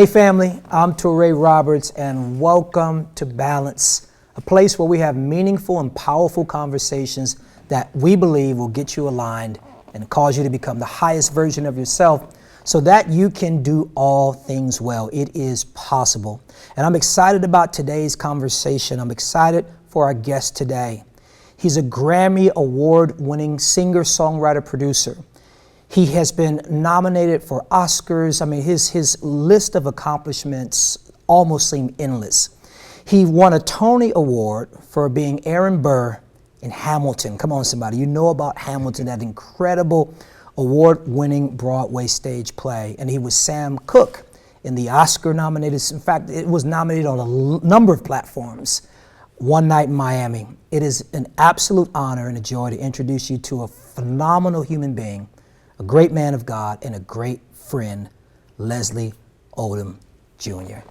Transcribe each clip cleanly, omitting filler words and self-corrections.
Hey family, I'm Touré Roberts and welcome to Balance, a place where we have meaningful and powerful conversations that we believe will get you aligned and cause you to become the highest version of yourself so that you can do all things well. It is possible. And I'm excited about today's conversation. I'm excited for our guest today. He's a Grammy Award-winning singer, songwriter, producer. He has been nominated for Oscars. I mean, his list of accomplishments almost seem endless. He won a Tony Award for being Aaron Burr in Hamilton. Come on, somebody. You know about Hamilton, that incredible award-winning Broadway stage play. And he was Sam Cooke in the Oscar-nominated. In fact, it was nominated on a number of platforms. One Night in Miami. It is an absolute honor and a joy to introduce you to a phenomenal human being, a great man of God, and a great friend, Leslie Odom Jr.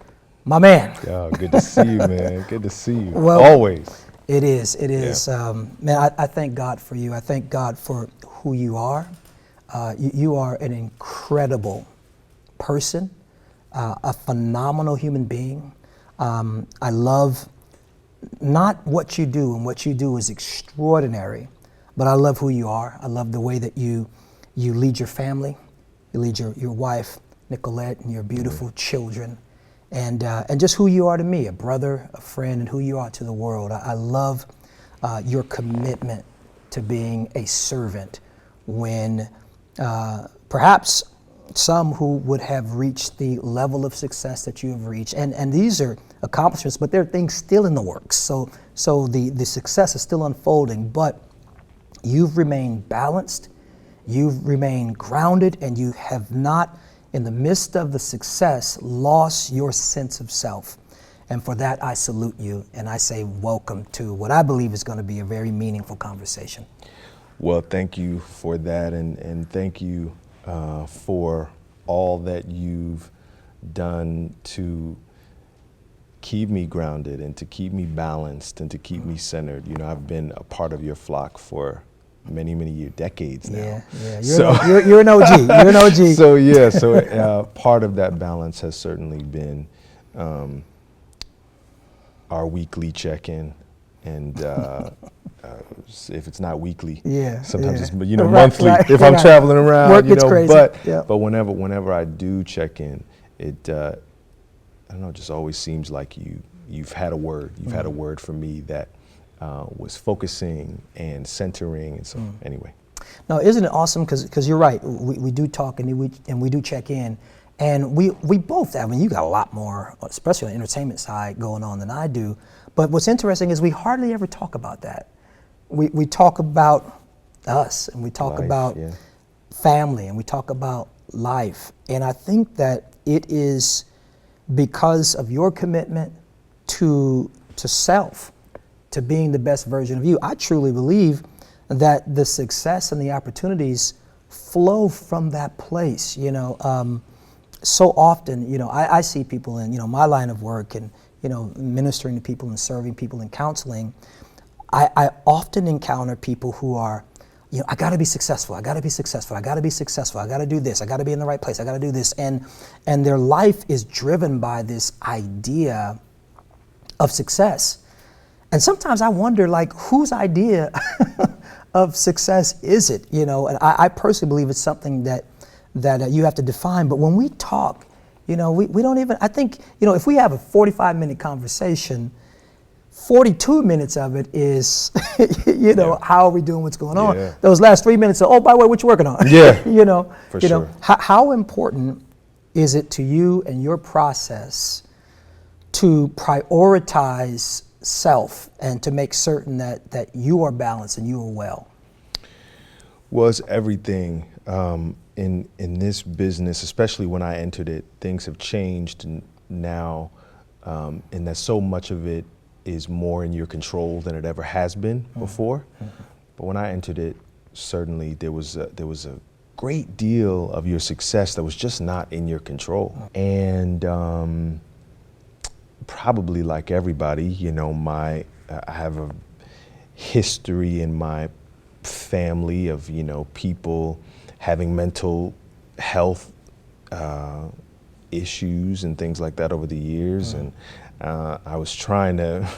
My man. Yo, good to see you, man. Good to see you. Well, always. It is. Yeah. Man, I thank God for you. I thank God for who you are. You are an incredible person, a phenomenal human being. I love not what you do, and what you do is extraordinary, but I love who you are. I love the way that you lead your family, you lead your wife, Nicolette, and your beautiful children, and just who you are to me, a brother, a friend, and who you are to the world. I love your commitment to being a servant when perhaps some who would have reached the level of success that you have reached, and these are accomplishments, but there are things still in the works. So the success is still unfolding, but you've remained balanced, you've remained grounded, and you have not, in the midst of the success, lost your sense of self. And for that, I salute you, and I say welcome to what I believe is going to be a very meaningful conversation. Well, thank you for that, and thank you for all that you've done to keep me grounded and to keep me balanced and to keep me centered. You know, I've been a part of your flock for many years, decades now. Yeah. You're an OG. You're an OG. So part of that balance has certainly been our weekly check-in, and if it's not weekly, sometimes it's monthly. Right, if I'm traveling around, work gets crazy. But whenever I do check in, it I don't know, it just always seems like you've had a word. You've had a word for me that was focusing and centering, and so anyway. No, isn't it awesome? Because you're right. We do talk and we do check in, and we both. I mean, you got a lot more, especially on the entertainment side, going on than I do. But what's interesting is we hardly ever talk about that. We talk about us, and we talk about family, and we talk about life. And I think that it is because of your commitment to self, to being the best version of you. I truly believe that the success and the opportunities flow from that place. So often, I see people in, my line of work and, ministering to people and serving people and counseling. I often encounter people who are, I gotta be successful, I gotta be successful, I gotta be successful, I gotta do this, I gotta be in the right place, I gotta do this. And their life is driven by this idea of success. And sometimes I wonder, whose idea of success is it? And I personally believe it's something that you have to define. But when we talk, we don't even, I think, if we have a 45-minute conversation, 42 minutes of it is, how are we doing, what's going on? Yeah. Those last 3 minutes are, oh, by the way, what you working on? Yeah, For sure. How important is it to you and your process to prioritize self and to make certain that you are balanced and you are well? Well, it's everything. In this business, especially when I entered it, things have changed now, and that so much of it is more in your control than it ever has been before. But when I entered it, certainly there was a great deal of your success that was just not in your control. And probably like everybody, I have a history in my family of, people having mental health issues and things like that over the years, and I was trying to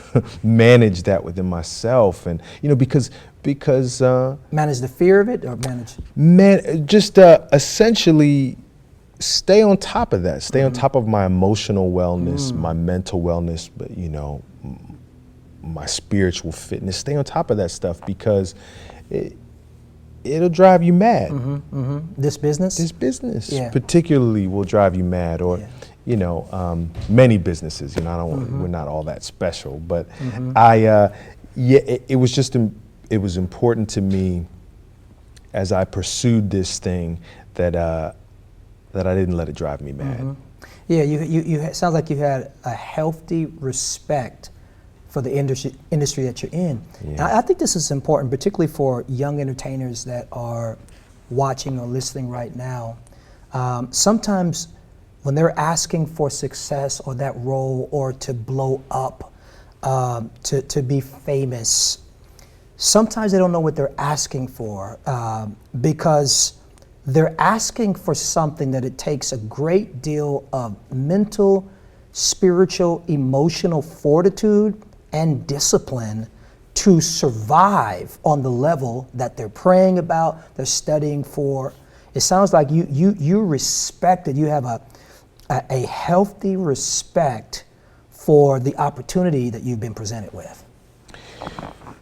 manage that within myself, and because Manage the fear of it, or manage? just essentially stay on top of that, stay on top of my emotional wellness, my mental wellness, but my spiritual fitness, stay on top of that stuff, because it'll drive you mad. This business Particularly will drive you mad, or many businesses. We're not all that special, but it was important to me as I pursued this thing that I didn't let it drive me mad. Yeah, you sounds like you had a healthy respect for the industry that you're in. Yeah. And I think this is important, particularly for young entertainers that are watching or listening right now. Sometimes when they're asking for success or that role, or to blow up, to be famous, sometimes they don't know what they're asking for, because they're asking for something that it takes a great deal of mental, spiritual, emotional fortitude and discipline to survive on the level that they're praying about, they're studying for. It sounds like you respect it. You have a healthy respect for the opportunity that you've been presented with.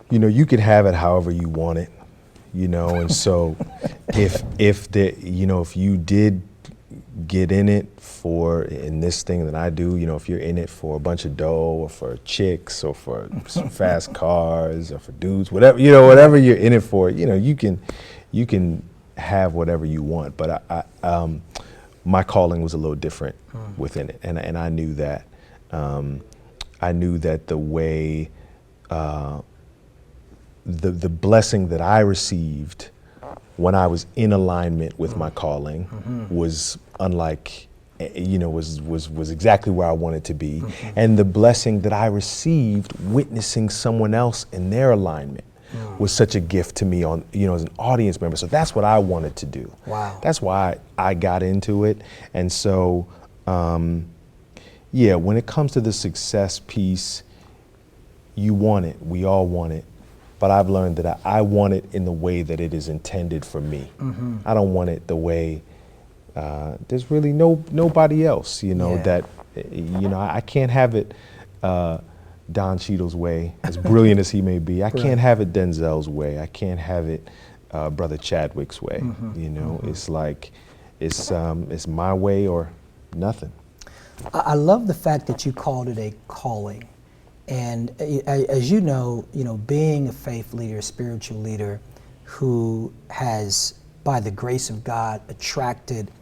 You could have it however you want it, and so if you did get in it in this thing that I do, if you're in it for a bunch of dough, or for chicks, or for some fast cars, or for dudes, whatever you're in it for, you can have whatever you want. But my calling was a little different within it, and I knew that. I knew that the way the blessing that I received when I was in alignment with my calling was unlike, was exactly where I wanted to be. And the blessing that I received witnessing someone else in their alignment was such a gift to me as an audience member. So that's what I wanted to do. Wow. That's why I got into it. And so, when it comes to the success piece, you want it, we all want it. But I've learned that I want it in the way that it is intended for me. I don't want it the way there's really nobody else, that, I can't have it Don Cheadle's way, as brilliant as he may be. I can't have it Denzel's way. I can't have it Brother Chadwick's way. It's like, it's my way or nothing. I love the fact that you called it a calling. And as you know, being a faith leader, a spiritual leader who has, by the grace of God, attracted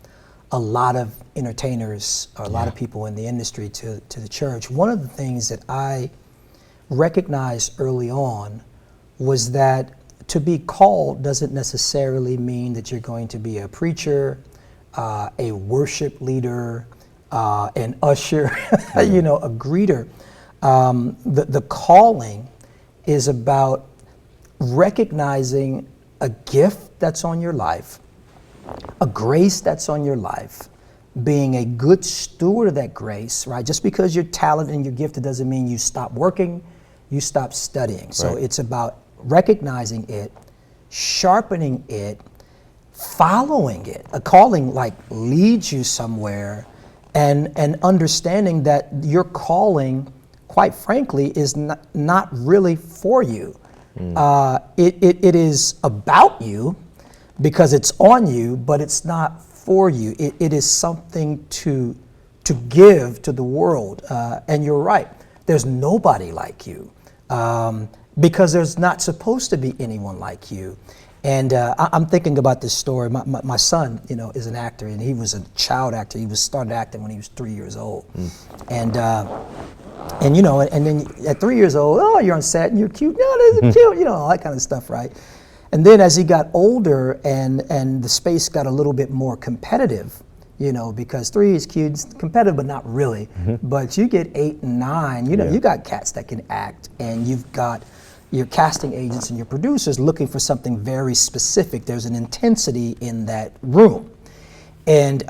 a lot of entertainers, or a lot of people in the industry to the church, one of the things that I recognized early on was that to be called doesn't necessarily mean that you're going to be a preacher, a worship leader, an usher, a greeter. The calling is about recognizing a gift that's on your life, a grace that's on your life, being a good steward of that grace, right? Just because you're talented and you're gifted doesn't mean you stop working, you stop studying. So it's about recognizing it, sharpening it, following it. A calling leads you somewhere, and understanding that your calling, quite frankly, is not really for you. It is about you because it's on you, but it's not for you. It is something to give to the world. And you're right, there's nobody like you, because there's not supposed to be anyone like you. And I'm thinking about this story. My son, is an actor, and he was a child actor. He started acting when he was 3 years old. And then at 3 years old, oh, you're on set and you're cute. No, this is cute, all that kind of stuff, right? And then as he got older and the space got a little bit more competitive, because 3 is cute, it's competitive, but not really. But you get 8 and 9, you got cats that can act, and you've got your casting agents and your producers looking for something very specific. There's an intensity in that room. And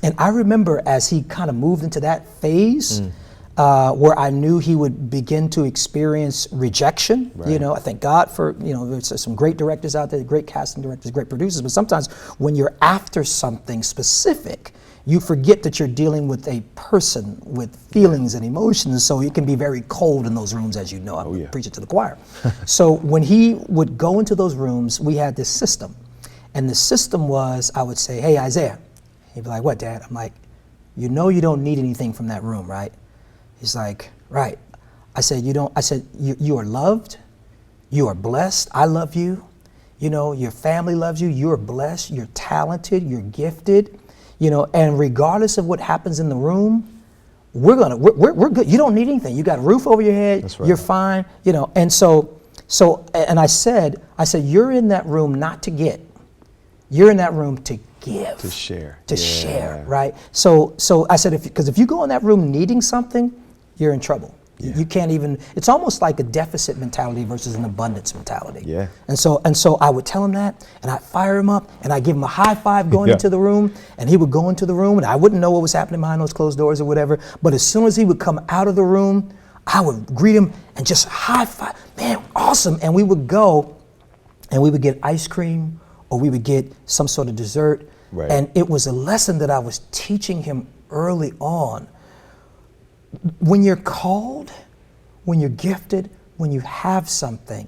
And I remember as he kind of moved into that phase, where I knew he would begin to experience rejection. Right. You know, I thank God for, you know, there's some great directors out there, great casting directors, great producers, but sometimes when you're after something specific, you forget that you're dealing with a person with feelings and emotions, so it can be very cold in those rooms, as you know. I preach it to the choir. So when he would go into those rooms, we had this system. And the system was, I would say, hey, Isaiah. He'd be like, what, Dad? I'm like, you know you don't need anything from that room, right? He's like, right. I said, you are loved, you are blessed, I love you, you know, your family loves you, you're blessed, you're talented, you're gifted, you know, and regardless of what happens in the room, we're good. You don't need anything. You got a roof over your head, That's right. You're fine, you know. And so I said, you're in that room not to get, you're in that room to give. To share. To share, right? So I said, because if you go in that room needing something, you're in trouble. Yeah. You can't even, it's almost like a deficit mentality versus an abundance mentality. Yeah. And so I would tell him that, and I'd fire him up, and I'd give him a high five going into the room, and he would go into the room, and I wouldn't know what was happening behind those closed doors or whatever, but as soon as he would come out of the room, I would greet him and just high five, man, awesome. And we would go, and we would get ice cream, or we would get some sort of dessert. Right. And it was a lesson that I was teaching him early on. When you're called, when you're gifted, when you have something,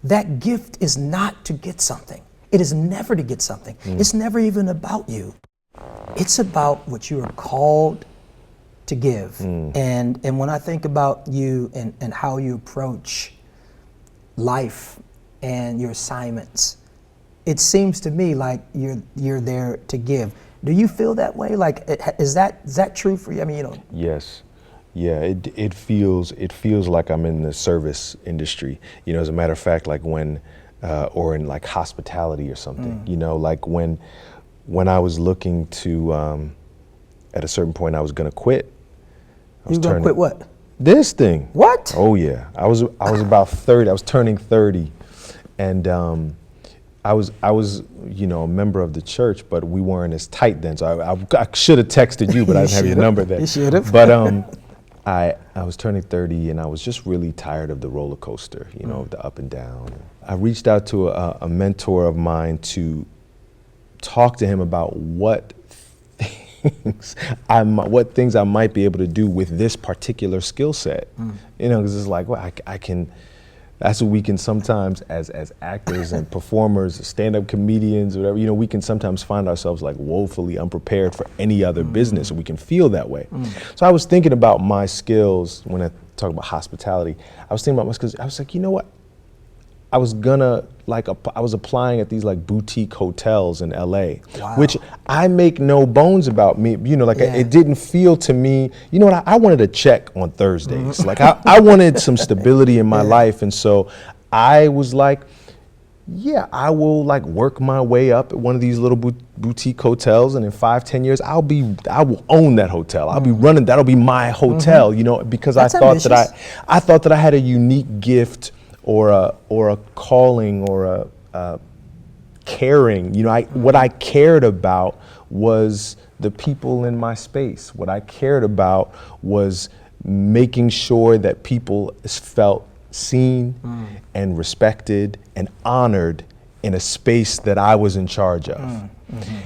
that gift is not to get something. It is never to get something. It's never even about you. It's about what you are called to give. And when I think about you and how you approach life and your assignments, it seems to me like you're there to give. Do you feel that way? Like, is that true for you? I mean, you know. Yes. Yeah, it feels like I'm in the service industry. You know, as a matter of fact, like when, or in like hospitality or something. You know, like when I was looking to, at a certain point, I was gonna quit. You gonna quit what? This thing. What? Oh yeah, I was about 30. I was turning 30, and I was, you know, a member of the church, but we weren't as tight then. So I should have texted you, but I didn't have your number then. You should have. But I was turning 30, and I was just really tired of the roller coaster, you know, the up and down. I reached out to a mentor of mine to talk to him about what things I might be able to do with this particular skill set. You know, because it's like, well, I can. That's what we can sometimes, as actors and performers, stand-up comedians, whatever, you know, we can sometimes find ourselves like woefully unprepared for any other business, and we can feel that way. So I was thinking about my skills when I talk about hospitality. I was thinking about my skills. I was like, you know what? I was applying at these like boutique hotels in LA, which I make no bones about me, you know, like it didn't feel to me, you know what, I wanted a check on Thursdays. Like I wanted some stability in my life. And so I was like, yeah, I will like work my way up at one of these little boutique hotels, and in 5-10 years, I will own that hotel. I'll be running, that'll be my hotel, you know, because I thought that I had a unique gift or a calling or a caring. You know, what I cared about was the people in my space. What I cared about was making sure that people felt seen and respected and honored in a space that I was in charge of.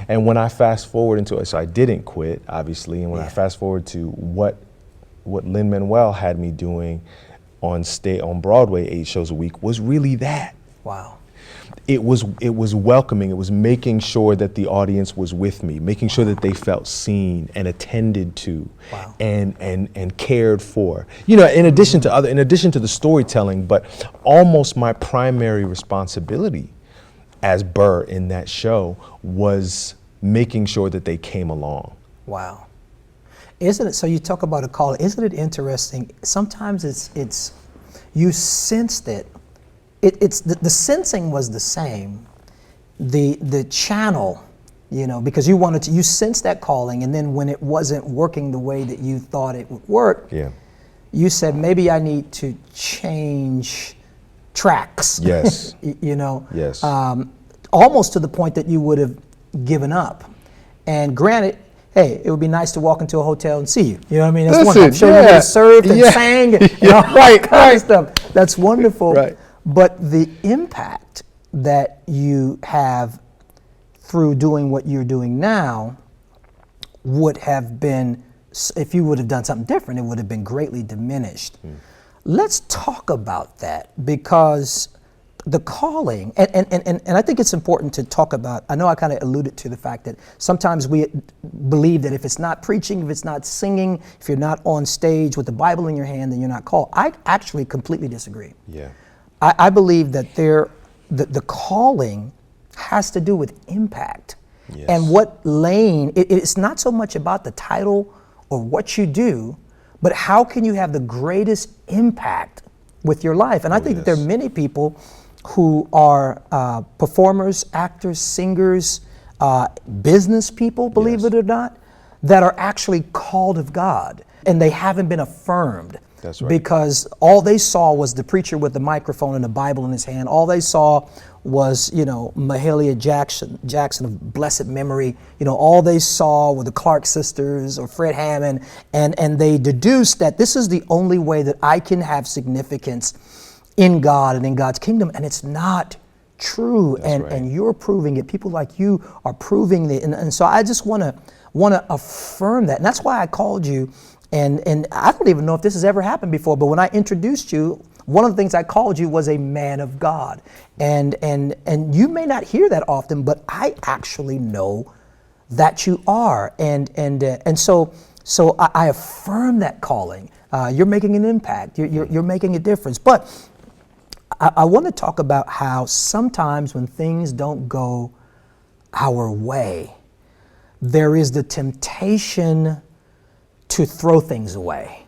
And when I fast forward into it, so I didn't quit, obviously, and when I fast forward to what Lin-Manuel had me doing on Broadway 8 shows a week, was really that. Wow. It was welcoming. It was making sure that the audience was with me, making sure that they felt seen and attended to, and cared for. You know, in addition to the storytelling, but almost my primary responsibility as Burr in that show was making sure that they came along. Wow. Isn't it, so you talk about a call, isn't it interesting? Sometimes it's you sensed it. It's the sensing was the same. The channel, you know, because you sensed that calling, and then when it wasn't working the way that you thought it would work, you said, maybe I need to change tracks. Yes. You know? Yes. Almost to the point that you would have given up. And granted, hey, it would be nice to walk into a hotel and see you. You know what I mean? That's Listen, wonderful. I'm sure you get served and yeah. sang and Yeah, all right, that kind right. of stuff. That's wonderful. Right. But the impact that you have through doing what you're doing now would have been, if you would have done something different, it would have been greatly diminished. Let's talk about that, because the calling, and I think it's important to talk about, I know I kind of alluded to the fact that sometimes we believe that if it's not preaching, if it's not singing, if you're not on stage with the Bible in your hand, then you're not called. I actually completely disagree. Yeah. I believe that the calling has to do with impact. Yes. And what lane, it's not so much about the title or what you do, but how can you have the greatest impact with your life? And I think that there are many people who are performers, actors, singers, business people, believe it or not, that are actually called of God, and they haven't been affirmed. That's right. Because all they saw was the preacher with the microphone and the Bible in his hand. All they saw was, Mahalia Jackson of blessed memory. All they saw were the Clark sisters or Fred Hammond, and they deduced that this is the only way that I can have significance in God and in God's kingdom, and it's not true. And you're proving it. People like you are proving it, and so I just want to affirm that, and that's why I called you. And I don't even know if this has ever happened before, but when I introduced you, one of the things I called you was a man of God. And you may not hear that often, but I actually know that you are. And so I affirm that calling. You're making an impact. You're making a difference. But I want to talk about how sometimes when things don't go our way, there is the temptation to throw things away.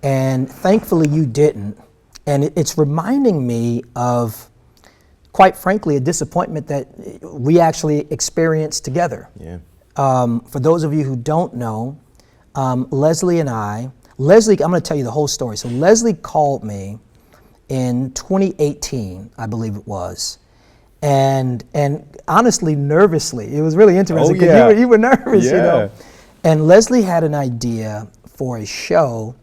And thankfully you didn't. And it's reminding me of, quite frankly, a disappointment that we actually experienced together. Yeah. For those of you who don't know, Leslie, I'm going to tell you the whole story. So Leslie called me in 2018, I believe it was. And honestly, nervously. It was really interesting because you were nervous, And Leslie had an idea for a show,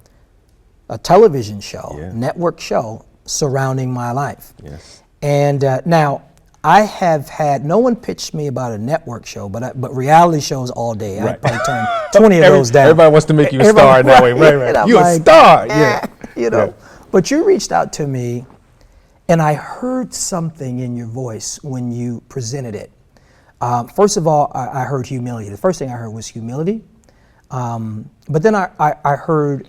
a television show, network show surrounding my life. Yes. And now I have had, no one pitched me about a network show, but reality shows all day. I probably turned 20 of those down. Everybody wants to make you a star in that way. Right. You're a star. But you reached out to me, and I heard something in your voice when you presented it. First of all, I heard humility. The first thing I heard was humility. But then I heard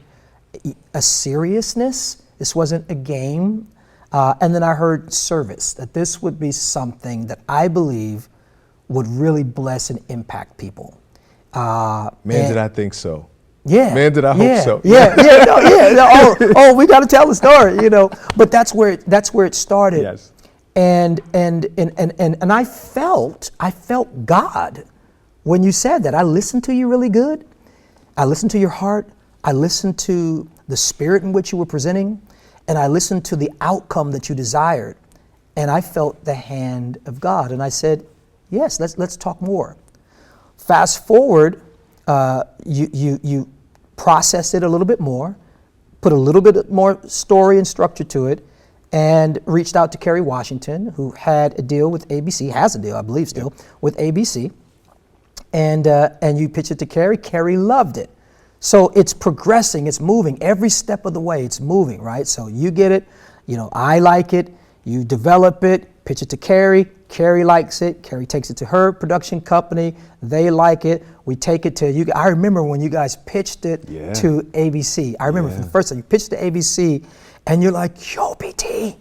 a seriousness. This wasn't a game. And then I heard service, that this would be something that I believe would really bless and impact people. Did I think so? Yeah. Man, did I hope so? We got to tell the story, But that's where it started. Yes. And I felt God when you said that. I listened to you really good. I listened to your heart. I listened to the spirit in which you were presenting, and I listened to the outcome that you desired. And I felt the hand of God. And I said, yes, let's talk more. Fast forward, you processed it a little bit more, put a little bit more story and structure to it, and reached out to Kerry Washington, who had a deal with ABC, has a deal, I believe still, with ABC. And you pitched it to Kerry. Kerry loved it. So it's progressing, it's moving. Every step of the way, it's moving, right? So you get it, I like it, you develop it, pitch it to Kerry. Kerry likes it. Kerry takes it to her production company. They like it. We take it to you. I remember when you guys pitched it to ABC. I remember from the first time you pitched to ABC, and you're like, yo, BT.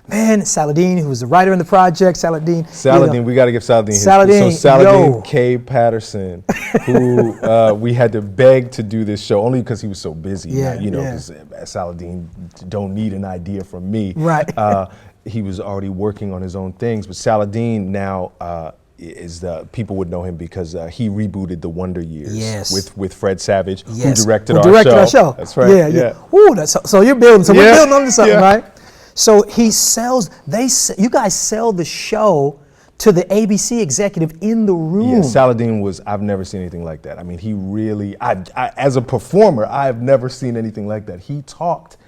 Man, Saladin, who was the writer in the project, Saladin, we got to give Saladin his. Saladin, so Saladin K. Patterson, who we had to beg to do this show only because he was so busy. Because Saladin don't need an idea from me. Right. He was already working on his own things, but Saladin now is people would know him because he rebooted The Wonder Years with Fred Savage, who directed our show. That's right. Yeah. Ooh, so you're building. So we're building on something, right? So he sells. You guys sell the show to the ABC executive in the room. Yeah, Saladin I've never seen anything like that. I mean, he really, as a performer, I have never seen anything like that. He talked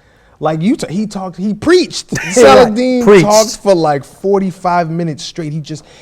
like he preached. Saladin talked for like 45 minutes straight.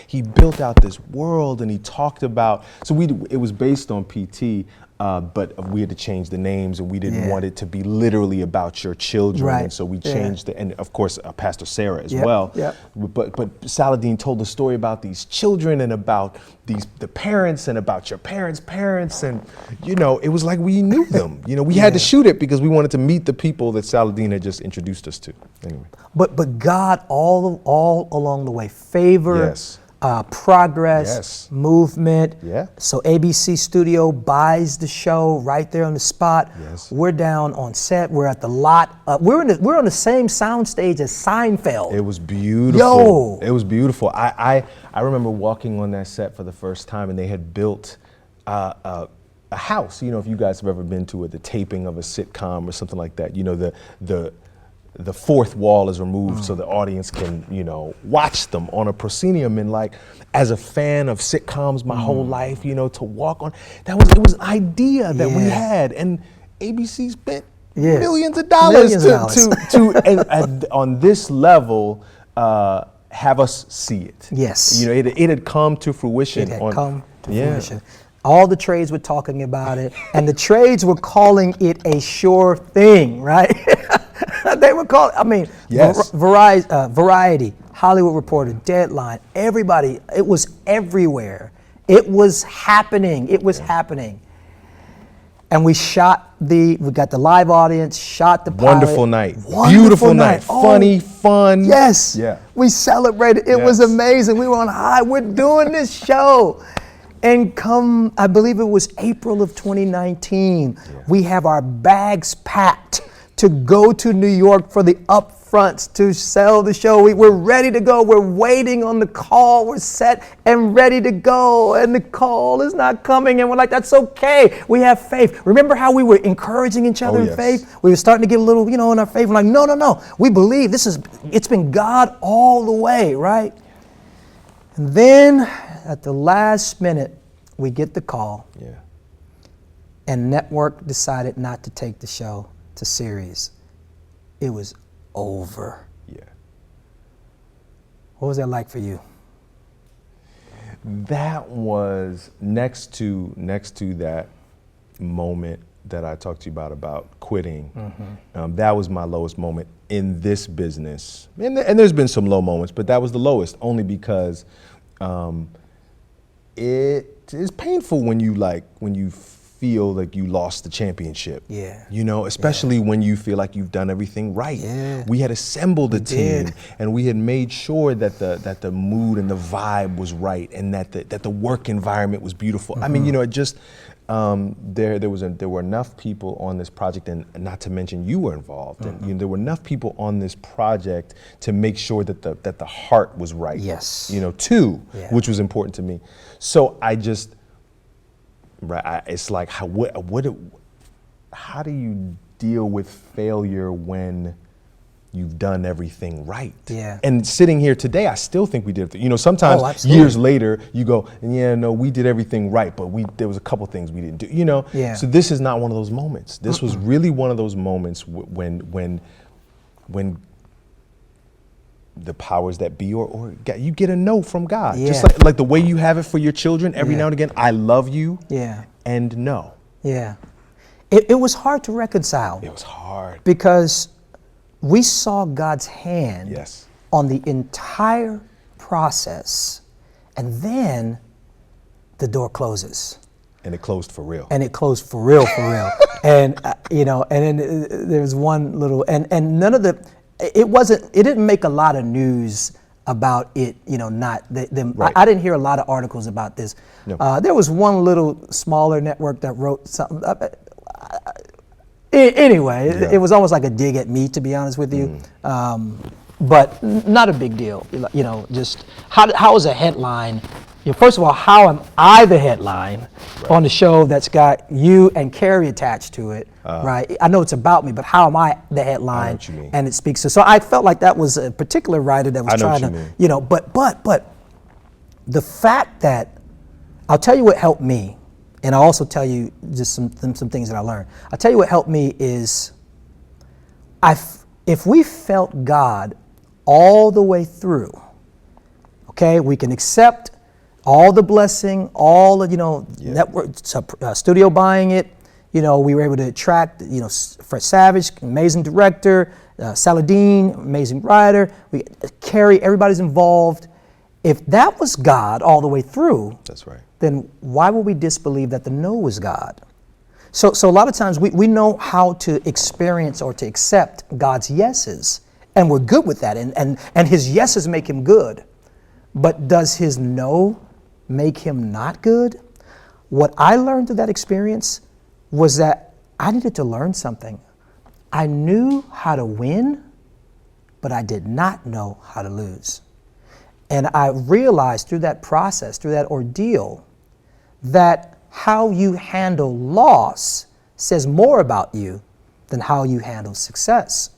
He built out this world, and he talked about, it was based on PT, but we had to change the names, and we didn't want it to be literally about your children. And so we changed it, and of course, Pastor Sarah as well. But Saladin told the story about these children and about the parents and about your parents, and it was like we knew them. We had to shoot it because we wanted to meet the people that Saladin had just introduced us to. Anyway. But God all along the way, favor. Progress, movement. So ABC Studio buys the show right there on the spot. We're down on set. We're at the lot. We're on the same sound stage as Seinfeld. It was beautiful. It was beautiful. I remember walking on that set for the first time, and they had built a house. If you guys have ever been to the taping of a sitcom or something like that, the fourth wall is removed so the audience can, watch them on a proscenium. And like, as a fan of sitcoms my whole life, to walk on, it was an idea that we had, and ABC spent millions of dollars to and on this level, have us see it. It had come to fruition. Fruition. All the trades were talking about it, and the trades were calling it a sure thing, right? They were calling, Variety, Hollywood Reporter, Deadline, everybody, it was everywhere. It was happening. And we got the live audience, shot the pilot. Wonderful night. Beautiful night. Funny, fun. Yes. Yeah. We celebrated. It was amazing. We were on high. We're doing this show. And I believe it was April of 2019, we have our bags packed to go to New York for the upfronts to sell the show. We're ready to go. We're waiting on the call. We're set and ready to go. And the call is not coming. And we're like, that's okay. We have faith. Remember how we were encouraging each other in faith? We were starting to get a little, in our faith. We're like, no. We believe it's been God all the way, right? And then at the last minute, we get the call. And network decided not to take the show to series. It was over. What was that like for you? That was next to that moment that I talked to you about quitting. That was my lowest moment in this business. And there's been some low moments, but that was the lowest, only because it is painful when you feel like you lost the championship. Especially when you feel like you've done everything right. We had assembled a team, and we had made sure that the mood and the vibe was right, and that the work environment was beautiful. I mean, it just there were enough people on this project, and not to mention you were involved, and there were enough people on this project to make sure that the heart was right. Too, which was important to me. So I just. It's like how do you deal with failure when you've done everything right? And sitting here today, I still think we did. Sometimes years later, you go, we did everything right, but there was a couple things we didn't do. So this is not one of those moments. This was really one of those moments when the powers that be, or you get a no from God. Just like the way you have it for your children every now and again, I love you, and no. It was hard to reconcile. It was hard. Because we saw God's hand on the entire process, and then the door closes. And it closed for real. And and and then there's one little, and none of it didn't make a lot of news about it, not them. I didn't hear a lot of articles about this. There was one little smaller network that wrote something. Anyway, it was almost like a dig at me, to be honest with you. But not a big deal. Just how is a headline? First of all, how am I the headline on the show that's got you and Carrie attached to it, right? I know it's about me, but how am I the headline? I know what you mean. And it speaks to. So I felt like that was a particular writer that was trying to, but the fact that, I'll tell you what helped me, and I'll also tell you just some things that I learned. I'll tell you what helped me is, if we felt God all the way through, okay, we can accept all the blessing, all the, network, studio buying it. We were able to attract, Fred Savage, amazing director, Saladin, amazing writer. Carrie, everybody's involved. If that was God all the way through, that's right, then why would we disbelieve that the no was God? So a lot of times we know how to experience or to accept God's yeses, and we're good with that, and his yeses make him good. But does his no make him not good? What I learned through that experience was that I needed to learn something. I knew how to win, but I did not know how to lose. And I realized through that process, through that ordeal, that how you handle loss says more about you than how you handle success.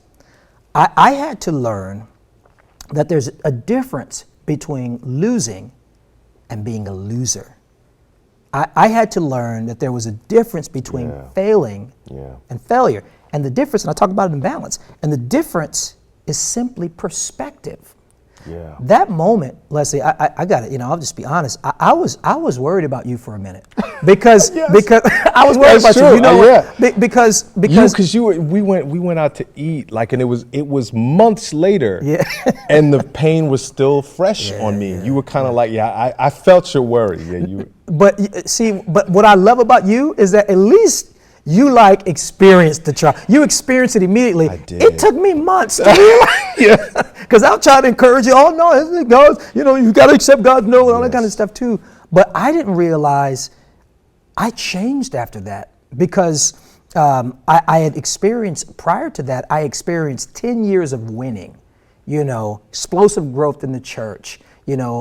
I had to learn that there's a difference between losing and being a loser. I had to learn that there was a difference between failing and failure. And the difference, and I talk about it in balance, and the difference is simply perspective. Yeah. That moment, Leslie, I got it. I'll just be honest. I was worried about you for a minute because because I was worried about you. You know what? Because we went out to eat, and it was months later. Yeah. And the pain was still fresh on me. You were kind of like, I felt your worry. Yeah, you. But see, what I love about you is that at least you experienced the trial. You experienced it immediately. I did. It took me months to realize. Because I'll try to encourage you. Oh no, isn't it God? You got to accept God's no and all that kind of stuff too. But I didn't realize I changed after that because I had experienced prior to that. I experienced 10 years of winning. Explosive growth in the church.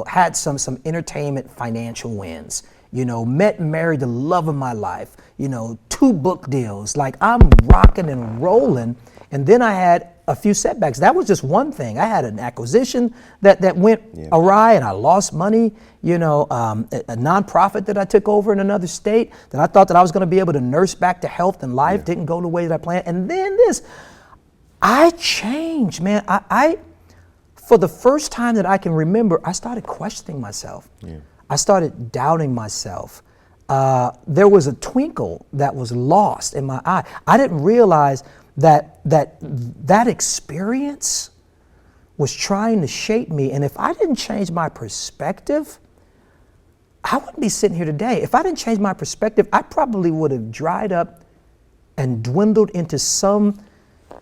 Had some entertainment financial wins. Met and married the love of my life. 2 book deals. I'm rocking and rolling. And then I had a few setbacks. That was just one thing. I had an acquisition that went awry, and I lost money. A nonprofit that I took over in another state that I thought that I was going to be able to nurse back to health and life didn't go the way that I planned. And then I changed, man. I for the first time that I can remember, I started questioning myself. Yeah. I started doubting myself. There was a twinkle that was lost in my eye. I didn't realize that experience was trying to shape me. And if I didn't change my perspective, I wouldn't be sitting here today. If I didn't change my perspective, I probably would have dried up and dwindled into some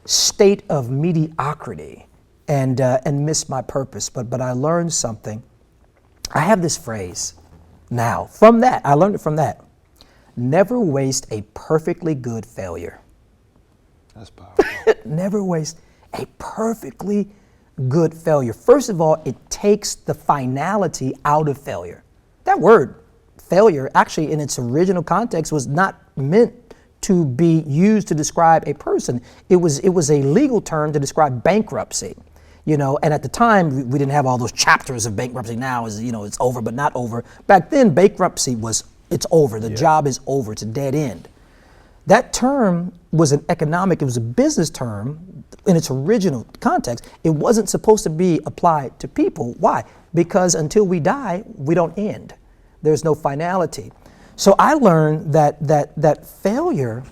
state of mediocrity and missed my purpose. But I learned something. I have this phrase now. From that, I learned it from that. Never waste a perfectly good failure. That's powerful. Never waste a perfectly good failure. First of all, it takes the finality out of failure. That word, failure, actually in its original context was not meant to be used to describe a person. It was a legal term to describe bankruptcy. And at the time, we didn't have all those chapters of bankruptcy. Now is, it's over, but not over. Back then, bankruptcy it's over. The job is over. It's a dead end. That term was it was a business term in its original context. It wasn't supposed to be applied to people. Why? Because until we die, we don't end. There's no finality. So I learned that failure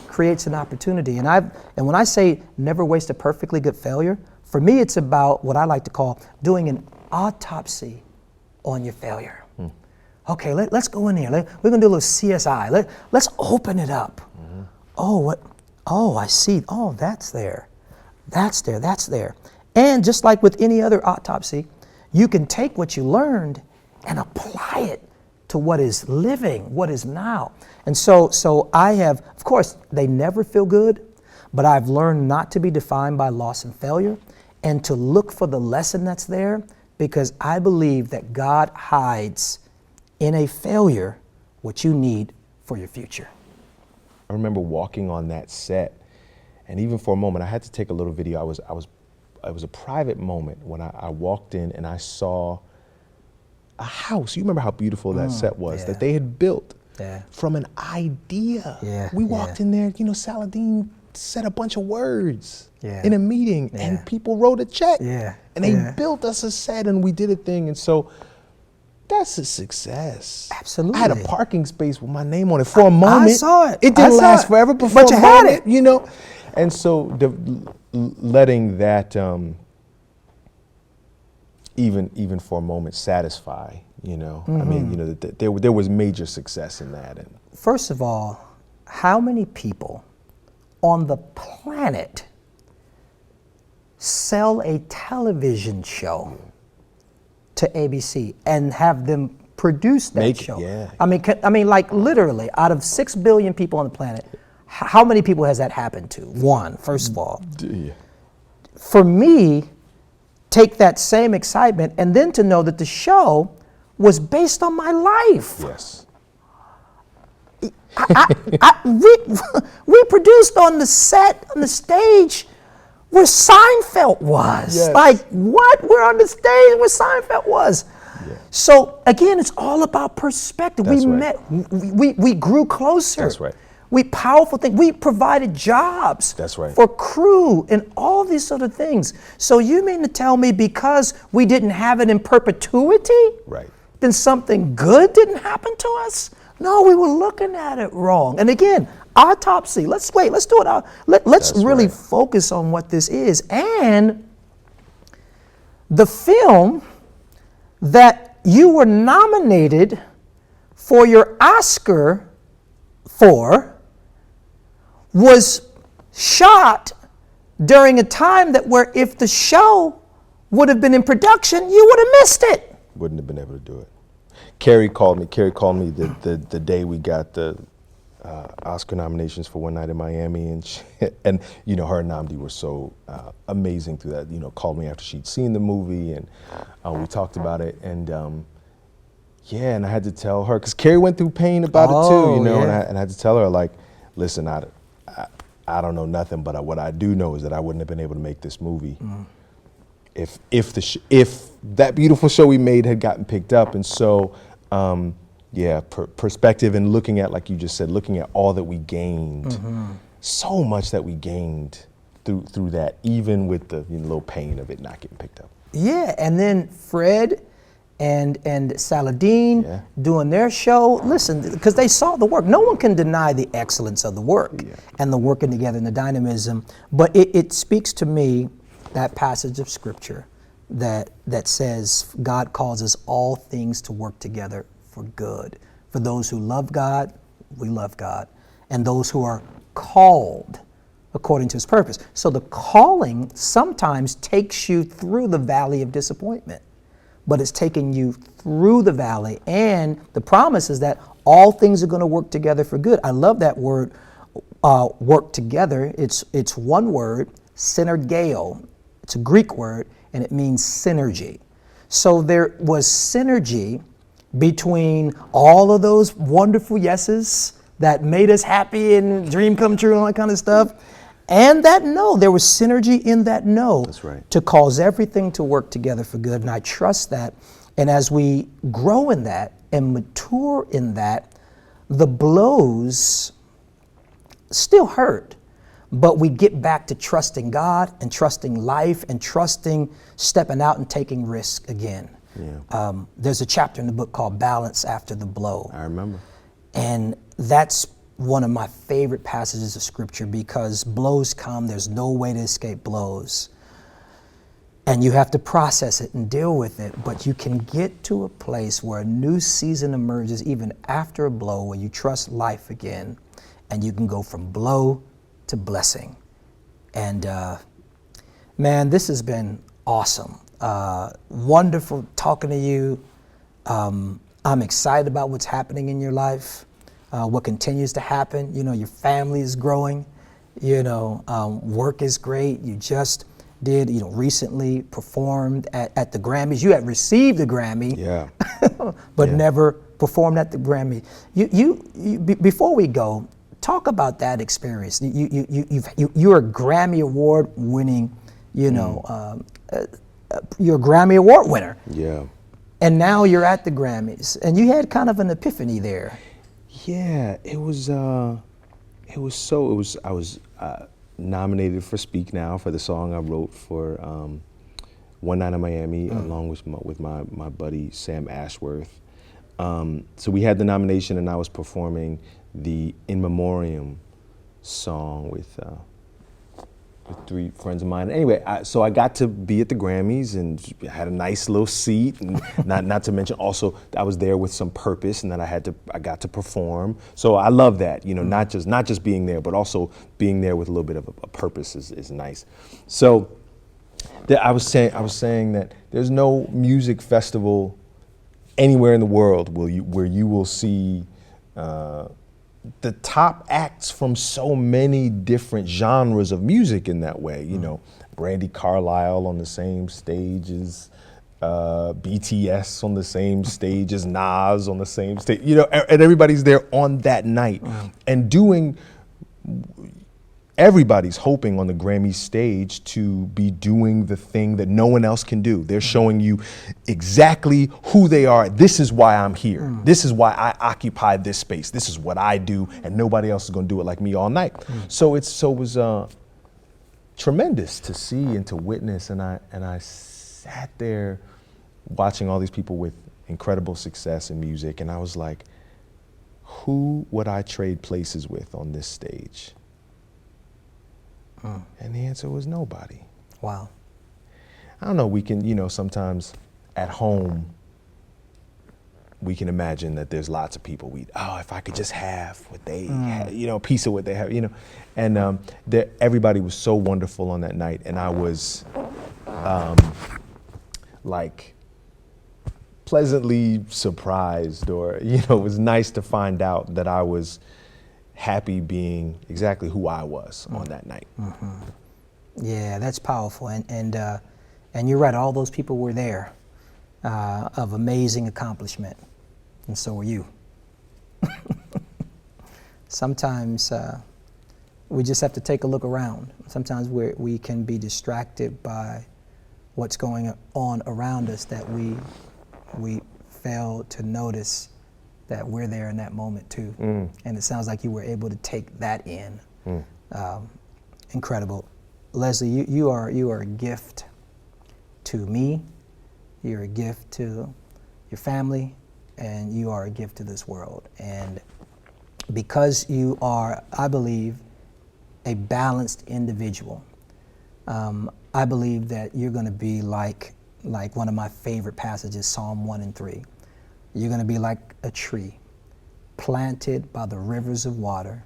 creates an opportunity. And when I say never waste a perfectly good failure, for me, it's about what I like to call doing an autopsy on your failure. Okay, let's go in here. We're going to do a little CSI. Let's open it up. Mm-hmm. Oh, I see. Oh, that's there. That's there. That's there. And just like with any other autopsy, you can take what you learned and apply it to what is living, what is now. And so I have, of course, they never feel good, but I've learned not to be defined by loss and failure and to look for the lesson that's there, because I believe that God hides in a failure what you need for your future. I remember walking on that set, and even for a moment, I had to take a little video. It was a private moment when I walked in and I saw a house. You remember how beautiful that set was yeah. that they had built Yeah. from an idea. Yeah, We walked in there, Saladin said a bunch of words Yeah. in a meeting Yeah. and people wrote a check. Yeah, And they yeah. built us a set and we did a thing. And so that's a success. Absolutely. I had a parking space with my name on it for a moment. I saw it. It I didn't saw last it. forever, but for But a you had moment, it. And so letting that even for a moment satisfy, I mean, there was major success in that. And First of all, how many people on the planet sell a television show to ABC and have them produce that Make it, show? yeah. I mean, like literally, out of 6 billion people on the planet, how many people has that happened to? One, first of all. yeah. For me, take that same excitement and then to know that the show was based on my life. Yes. We produced on the set, on the stage, where Seinfeld was. Yes. Like, what? We're on the stage where Seinfeld was. Yeah. So, again, it's all about perspective. That's we right. met, we grew closer. That's right. We powerful things. We provided jobs That's right. for crew and all these sort of things. So you mean to tell me because we didn't have it in perpetuity, Right. then something good didn't happen to us? No, we were looking at it wrong. And again, autopsy. Let's do it. Let's That's really right. focus on what this is. And the film that you were nominated for your Oscar for was shot during a time that where if the show would have been in production, you would have missed it. Wouldn't have been able to do it. Carrie called me the day we got the Oscar nominations for One Night in Miami, and her and Nnamdi were so amazing through that. Called me after she'd seen the movie, and we talked about it, and and I had to tell her because Carrie went through pain about it too, yeah. and I had to tell her like, listen, I don't know nothing, but what I do know is that I wouldn't have been able to make this movie if that beautiful show we made had gotten picked up. And so perspective and looking at, like you just said, looking at all that we gained, so much that we gained through that, even with the little pain of it not getting picked up. Yeah, and then Fred and Saladin doing their show. Listen, because they saw the work. No one can deny the excellence of the work and the working together and the dynamism. But it speaks to me, that passage of scripture that says God causes all things to work together for good. For those who love God, we love God. And those who are called according to his purpose. So the calling sometimes takes you through the valley of disappointment, but it's taking you through the valley. And the promise is that all things are going to work together for good. I love that word, work together. It's one word, synergeo. It's a Greek word, and it means synergy. So there was synergy between all of those wonderful yeses that made us happy and dream come true and all that kind of stuff. And that no, there was synergy in that no. That's right. To cause everything to work together for good. And I trust that. And as we grow in that and mature in that, the blows still hurt, but we get back to trusting God and trusting life and trusting stepping out and taking risk again. Yeah. There's a chapter in the book called Balance After the Blow. I remember. And that's one of my favorite passages of scripture, because blows come, there's no way to escape blows. And you have to process it and deal with it, but you can get to a place where a new season emerges even after a blow, where you trust life again, and you can go from blow to blessing. And man, this has been awesome. Wonderful talking to you. I'm excited about what's happening in your life. What continues to happen. Your family is growing, work is great. You just did, recently performed at the Grammys. You had received the Grammy, but never performed at the Grammy. Before we go, talk about that experience. You're a Grammy Award winning, you're a Grammy Award winner. Yeah. And now you're at the Grammys, and you had kind of an epiphany there. Yeah, I was nominated for Speak Now for the song I wrote for One Night in Miami, along with my buddy Sam Ashworth. So we had the nomination, and I was performing the In Memoriam song with 3 friends of mine. Anyway, so I got to be at the Grammys and had a nice little seat, and not to mention also I was there with some purpose, and that I got to perform. So I love that, not just being there, but also being there with a little bit of a purpose is nice. So I was saying that there's no music festival anywhere in the world where you will see the top acts from so many different genres of music in that way. Brandy Carlisle on the same stage as BTS on the same stage as Nas on the same stage, and everybody's there on that night and doing. Everybody's hoping on the Grammy stage to be doing the thing that no one else can do. They're showing you exactly who they are. This is why I'm here. This is why I occupy this space. This is what I do, and nobody else is going to do it like me all night. So it was tremendous to see and to witness, and I sat there watching all these people with incredible success in music, and I was like, who would I trade places with on this stage? And the answer was nobody. Wow. I don't know, we can, sometimes at home, we can imagine that there's lots of people if I could just have what they have, a piece of what they have, And everybody was so wonderful on that night, and I was pleasantly surprised, or, it was nice to find out that I was happy being exactly who I was on that night. Yeah, that's powerful, and you're right. All those people were there, of amazing accomplishment, and so were you. Sometimes we just have to take a look around. Sometimes we can be distracted by what's going on around us, that we fail to notice that we're there in that moment too. And it sounds like you were able to take that in. Incredible. Leslie, you are a gift to me, you're a gift to your family, and you are a gift to this world. And because you are, I believe, a balanced individual, I believe that you're going to be like one of my favorite passages, Psalm 1 and 3. You're going to be like a tree planted by the rivers of water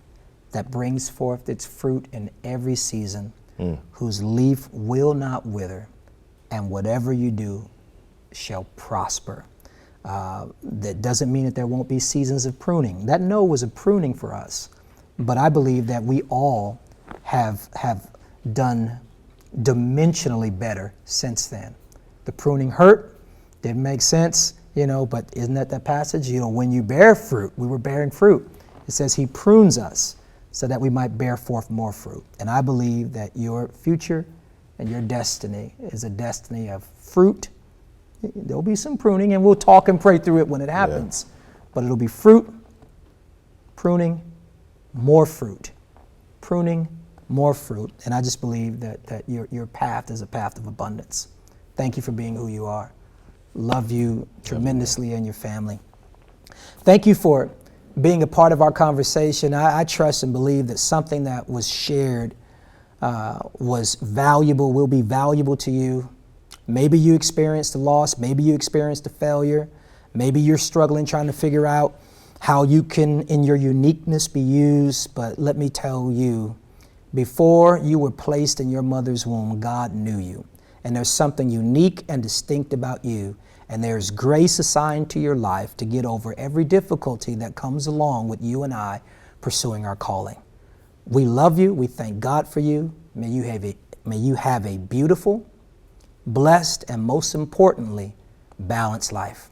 that brings forth its fruit in every season, whose leaf will not wither, and whatever you do shall prosper. That doesn't mean that there won't be seasons of pruning. That was a pruning for us, but I believe that we all have done dimensionally better since then. The pruning hurt, didn't make sense. But isn't that passage? When you bear fruit, we were bearing fruit. It says he prunes us so that we might bear forth more fruit. And I believe that your future and your destiny is a destiny of fruit. There'll be some pruning, and we'll talk and pray through it when it happens. But it'll be fruit, pruning, more fruit. Pruning, more fruit. And I just believe that your path is a path of abundance. Thank you for being who you are. Love you tremendously and your family. Thank you for being a part of our conversation. I trust and believe that something that was shared was valuable, will be valuable to you. Maybe you experienced a loss, maybe you experienced a failure, maybe you're struggling trying to figure out how you can, in your uniqueness, be used. But let me tell you, before you were placed in your mother's womb, God knew you. And there's something unique and distinct about you. And there's grace assigned to your life to get over every difficulty that comes along with you and I pursuing our calling. We love you. We thank God for you. May you have a beautiful, blessed, and most importantly, balanced life.